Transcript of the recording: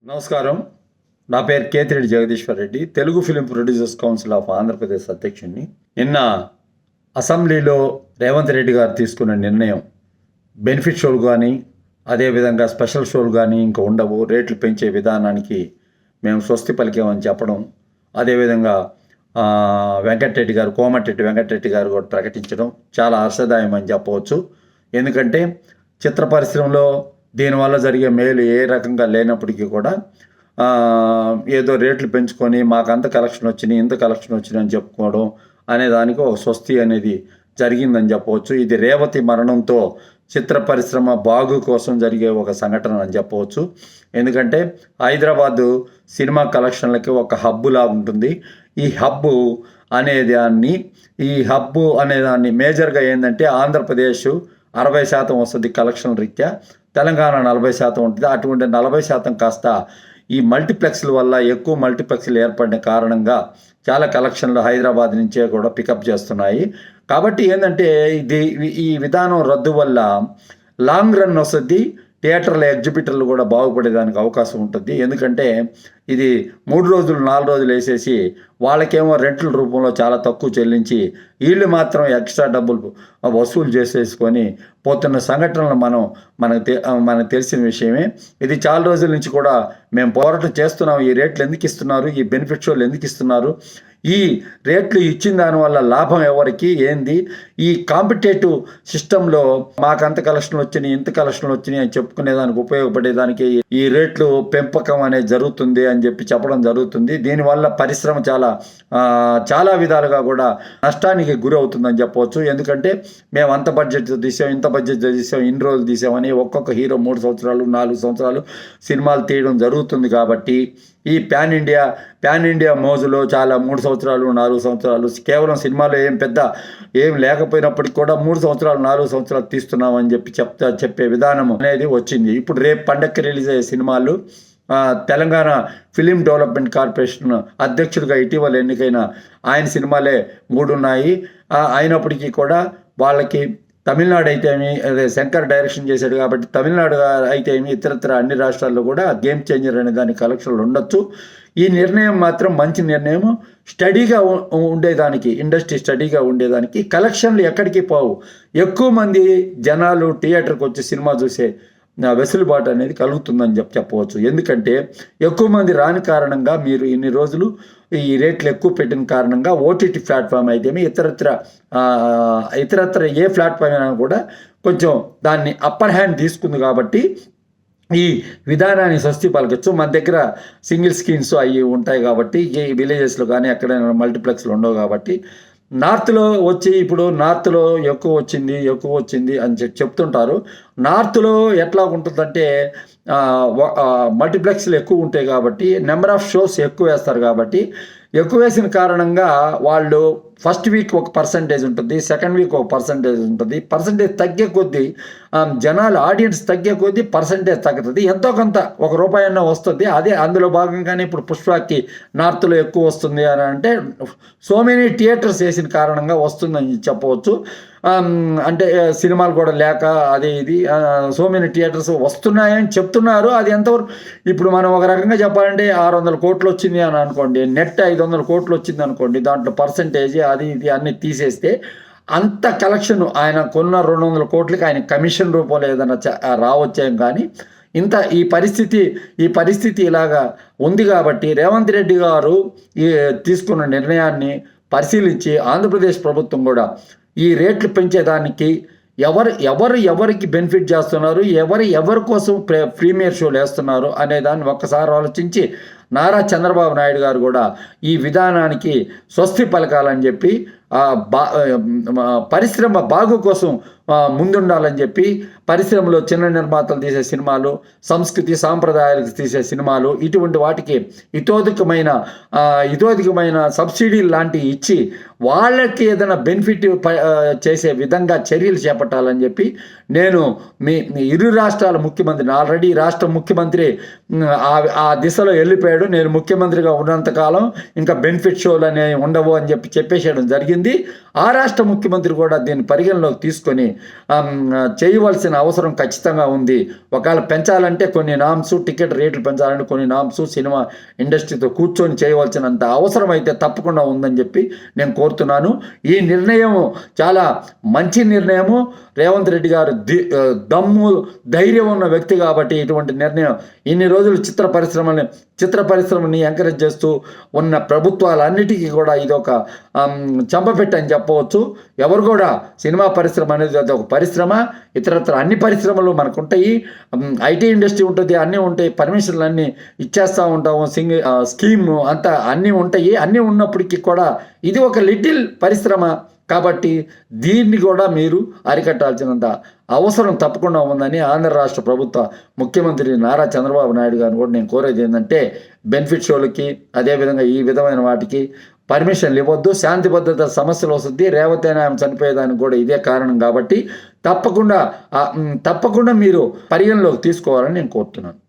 నమస్కారం. నా పేరు Kethireddy Jagadishwar Reddy, Telugu film producers council of Andhra Pradesh అధ్యక్షుడిని. నిన్న అసెంబ్లీలో రేవంత్ రెడ్డి గారు తీసుకున్న నిర్ణయం, బెనిఫిట్ షోలు కానీ అదేవిధంగా స్పెషల్ షోలు కానీ ఇంకా ఉండవు, రేట్లు పెంచే విధానానికి మేము స్వస్తి పలికామని చెప్పడం, అదేవిధంగా కోమటిరెడ్డి వెంకటరెడ్డి గారు కూడా ప్రకటించడం చాలా హర్షదాయం అని చెప్పవచ్చు. ఎందుకంటే చిత్ర పరిశ్రమలో దీనివల్ల జరిగే మేలు ఏ రకంగా లేనప్పటికీ కూడా ఏదో రేట్లు పెంచుకొని మాకు అంత కలెక్షన్ వచ్చినాయి ఇంత కలెక్షన్ వచ్చినాయి అని చెప్పుకోవడం అనే దానికి ఒక స్వస్తి అనేది జరిగిందని చెప్పవచ్చు. ఇది రేవతి మరణంతో చిత్ర పరిశ్రమ బాగు కోసం జరిగే ఒక సంఘటన అని చెప్పవచ్చు. ఎందుకంటే హైదరాబాదు సినిమా కలెక్షన్లకి ఒక హబ్బులా ఉంటుంది. ఈ హబ్బు అనేదాన్ని మేజర్గా ఏంటంటే ఆంధ్రప్రదేశ్ 60% వస్తుంది కలెక్షన్ రీత్యా, తెలంగాణ 40% ఉంటుంది. అటువంటి 40% కాస్త ఈ మల్టీప్లెక్స్ల వల్ల ఎక్కువ మల్టీప్లెక్స్లు ఏర్పడిన కారణంగా చాలా కలెక్షన్లు హైదరాబాద్ నుంచే కూడా పికప్ చేస్తున్నాయి. కాబట్టి ఏంటంటే ఈ విధానం రద్దు వల్ల లాంగ్ రన్ వస్తుంది, థియేటర్ల ఎగ్జిబిటర్లు కూడా బాగుపడేదానికి అవకాశం ఉంటుంది. ఎందుకంటే ఇది 3 రోజులు 4 రోజులు వేసేసి వాళ్ళకేమో రెంట్ల రూపంలో చాలా తక్కువ చెల్లించి వీళ్ళు మాత్రం ఎక్స్ట్రా డబ్బులు వసూలు చేసేసుకొని పోతున్న సంఘటనలు మనకు తెలిసిన విషయమే. ఇది చాలా రోజుల నుంచి కూడా మేము పోరాటం చేస్తున్నాం. ఈ రేట్లు ఎందుకు ఇస్తున్నారు, ఈ బెనిఫిట్ షోలు ఎందుకు ఇస్తున్నారు, ఈ రేట్లు ఇచ్చిన దానివల్ల లాభం ఎవరికి ఏంది, ఈ కాంపిటేటివ్ సిస్టంలో మాకంత కలెక్షన్లు వచ్చినాయి ఇంత కలెక్షన్లు వచ్చినాయి అని చెప్పుకునేదానికి ఉపయోగపడేదానికి ఈ రేట్లు పెంపకం అనేది జరుగుతుంది అని చెప్పడం జరుగుతుంది. దీనివల్ల పరిశ్రమ చాలా విధాలుగా కూడా నష్టానికి గురి అవుతుందని చెప్పవచ్చు. ఎందుకంటే మేము అంత బడ్జెట్ తీసాం ఇంత బడ్జెట్ తీసాం ఇన్ని రోజులు తీసామని ఒక్కొక్క హీరో 3 సంవత్సరాలు 4 సంవత్సరాలు సినిమాలు తీయడం జరుగుతుంది. కాబట్టి ఈ ప్యాన్ ఇండియా మోజులో చాలా 3 సంవత్సరాలు 4 సంవత్సరాలు కేవలం సినిమాలో ఏం లేకపోయినప్పటికీ కూడా 3 సంవత్సరాలు 4 సంవత్సరాలు తీస్తున్నామని చెప్పే విధానం అనేది వచ్చింది. ఇప్పుడు రేపు పండగకి రిలీజ్ అయ్యే సినిమాలు తెలంగాణ ఫిలిం డెవలప్మెంట్ కార్పొరేషన్ అధ్యక్షుడిగా ఇటీవల ఎన్నికైన ఆయన సినిమాలే 3 ఉన్నాయి. అయినప్పటికీ కూడా వాళ్ళకి తమిళనాడు అయితేమి శంకర్ డైరెక్షన్ చేశాడు కాబట్టి తమిళనాడు అయితేమి ఇతరత్ర అన్ని రాష్ట్రాల్లో కూడా గేమ్ చేంజర్ అనే దాని కలెక్షన్లు ఉండొచ్చు. ఈ నిర్ణయం మాత్రం మంచి నిర్ణయం. స్టడీగా ఉండేదానికి ఇండస్ట్రీ స్టడీగా ఉండేదానికి కలెక్షన్లు ఎక్కడికి పోవు, ఎక్కువ మంది జనాలు థియేటర్కి వచ్చి సినిమా చూసే వెసులుబాటు అనేది కలుగుతుందని చెప్పవచ్చు. ఎందుకంటే ఎక్కువ మంది రాని కారణంగా మీరు ఇన్ని రోజులు ఈ రేట్లు ఎక్కువ పెట్టిన కారణంగా ఓటీటీ ప్లాట్ఫామ్ అయితేమి ఇతరత్ర ఏ ప్లాట్ఫామ్ అయినా కూడా కొంచెం దాన్ని అప్పర్ హ్యాండ్ తీసుకుంది. కాబట్టి ఈ విధానాన్ని స్వస్తి పలకచ్చు. మన దగ్గర సింగిల్ స్క్రీన్స్ అవి ఉంటాయి కాబట్టి ఈ విలేజెస్లో కానీ ఎక్కడైనా మల్టీప్లెక్స్లు ఉండవు. కాబట్టి నార్త్లో ఇప్పుడు నార్త్లో ఎక్కువ వచ్చింది అని చెప్తుంటారు. నార్త్లో ఎట్లా ఉంటుందంటే మల్టీప్లెక్స్లు ఎక్కువ ఉంటాయి కాబట్టి నెంబర్ ఆఫ్ షోస్ ఎక్కువ వేస్తారు. కాబట్టి ఎక్కువ వేసిన కారణంగా వాళ్ళు ఫస్ట్ వీక్ ఒక పర్సంటేజ్ ఉంటుంది, సెకండ్ వీక్ ఒక పర్సంటేజ్ ఉంటుంది. పర్సంటేజ్ తగ్గే కొద్దీ జనాలు ఆడియన్స్ తగ్గే కొద్దీ పర్సంటేజ్ తగ్గుతుంది. ఎంతో కొంత ₹1 అన్న వస్తుంది. అదే అందులో భాగంగానే ఇప్పుడు పుష్పకి నార్త్లో ఎక్కువ వస్తుంది అని అంటే సో మెనీ థియేటర్స్ వేసిన కారణంగా వస్తుందని చెప్పవచ్చు. అంటే సినిమాలు కూడా లేక ఇది సో మెనీ థియేటర్స్ వస్తున్నాయని చెప్తున్నారు. అది ఎంతవరకు ఇప్పుడు మనం ఒక రకంగా చెప్పాలంటే 600 కోట్లు వచ్చింది అని అనుకోండి, నెట్ 500 కోట్లు వచ్చింది అనుకోండి, దాంట్లో పర్సంటేజ్ అది ఇది అన్ని తీసేస్తే అంత కలెక్షన్ ఆయన కొన్న 200 కోట్లకి ఆయన కమిషన్ రూపంలో ఏదైనా రావచ్చేం. కానీ ఈ పరిస్థితి ఇలాగా ఉంది. కాబట్టి రేవంత్ రెడ్డి గారు తీసుకున్న నిర్ణయాన్ని పరిశీలించి ఆంధ్రప్రదేశ్ ప్రభుత్వం కూడా ఈ రేట్లు పెంచేదానికి ఎవరికి బెనిఫిట్ చేస్తున్నారు, ఎవరి కోసం ప్రీమియర్ షోలు వేస్తున్నారు అనే దాన్ని ఒక్కసారి ఆలోచించి నారా చంద్రబాబు నాయుడు గారు కూడా ఈ విధానానికి స్వస్తి పలకాలని చెప్పి పరిశ్రమ బాగు కోసం ముందుండాలని చెప్పి పరిశ్రమలో చిన్న నిర్మాతలు తీసే సినిమాలు, సంస్కృతి సాంప్రదాయాలకు తీసే సినిమాలు, ఇటువంటి వాటికి ఇతోధికమైన సబ్సిడీలు లాంటివి ఇచ్చి వాళ్ళకి ఏదైనా బెనిఫిట్ చేసే విధంగా చర్యలు చేపట్టాలని చెప్పి నేను మీ ఇరు రాష్ట్రాల ముఖ్యమంత్రిని, ఆల్రెడీ రాష్ట్ర ముఖ్యమంత్రి ఆ దిశలో వెళ్ళిపోయాడు. నేను ముఖ్యమంత్రిగా ఉన్నంతకాలం ఇంకా బెనిఫిట్ షోలు అనేవి ఉండవు అని చెప్పేసేయడం జరిగింది. ఆ రాష్ట్ర ముఖ్యమంత్రి కూడా దీన్ని పరిగణలోకి తీసుకొని చేయవలసిన అవసరం ఖచ్చితంగా ఉంది. ఒకవేళ పెంచాలంటే కొన్ని నామ్స్, టికెట్ రేట్లు పెంచాలంటే కొన్ని నామ్స్ సినిమా ఇండస్ట్రీతో కూర్చొని చేయవలసినంత అవసరం అయితే తప్పకుండా ఉందని చెప్పి నేను కోరుతున్నాను. ఈ నిర్ణయం చాలా మంచి నిర్ణయము. రేవంత్ రెడ్డి గారు దమ్ము ధైర్యం ఉన్న వ్యక్తి కాబట్టి ఇటువంటి నిర్ణయం ఇన్ని రోజులు చిత్ర పరిశ్రమని ఎంకరేజ్ చేస్తూ ఉన్న ప్రభుత్వాలన్నిటికీ కూడా ఇది ఒక చంపపెట్టు అని చెప్పవచ్చు. ఎవరు కూడా సినిమా పరిశ్రమ అనేది అది ఒక పరిశ్రమ. ఇతరత్ర అన్ని పరిశ్రమలు మనకు ఉంటాయి. ఐటీ ఇండస్ట్రీ ఉంటుంది, అన్నీ ఉంటాయి. పర్మిషన్లు అన్నీ ఇచ్చేస్తూ ఉంటాము. స్కీమ్ అంతా అన్నీ ఉంటాయి. అన్నీ ఉన్నప్పటికీ కూడా ఇది ఒక లిటిల్ పరిశ్రమ కాబట్టి దీన్ని కూడా మీరు అరికట్టాల్సినంత అవసరం తప్పకుండా ఉందని ఆంధ్ర రాష్ట్ర ప్రభుత్వ ముఖ్యమంత్రి నారా చంద్రబాబు నాయుడు గారిని కూడా నేను కోరేది ఏంటంటే, బెనిఫిట్ షోలకి అదేవిధంగా ఈ విధమైన వాటికి పర్మిషన్లు ఇవ్వద్దు. శాంతి భద్రత సమస్యలు వస్తుంది. రేవతి అని ఆమె చనిపోయేదానికి కూడా ఇదే కారణం కాబట్టి తప్పకుండా మీరు పరిగణలోకి తీసుకోవాలని నేను కోరుతున్నాను.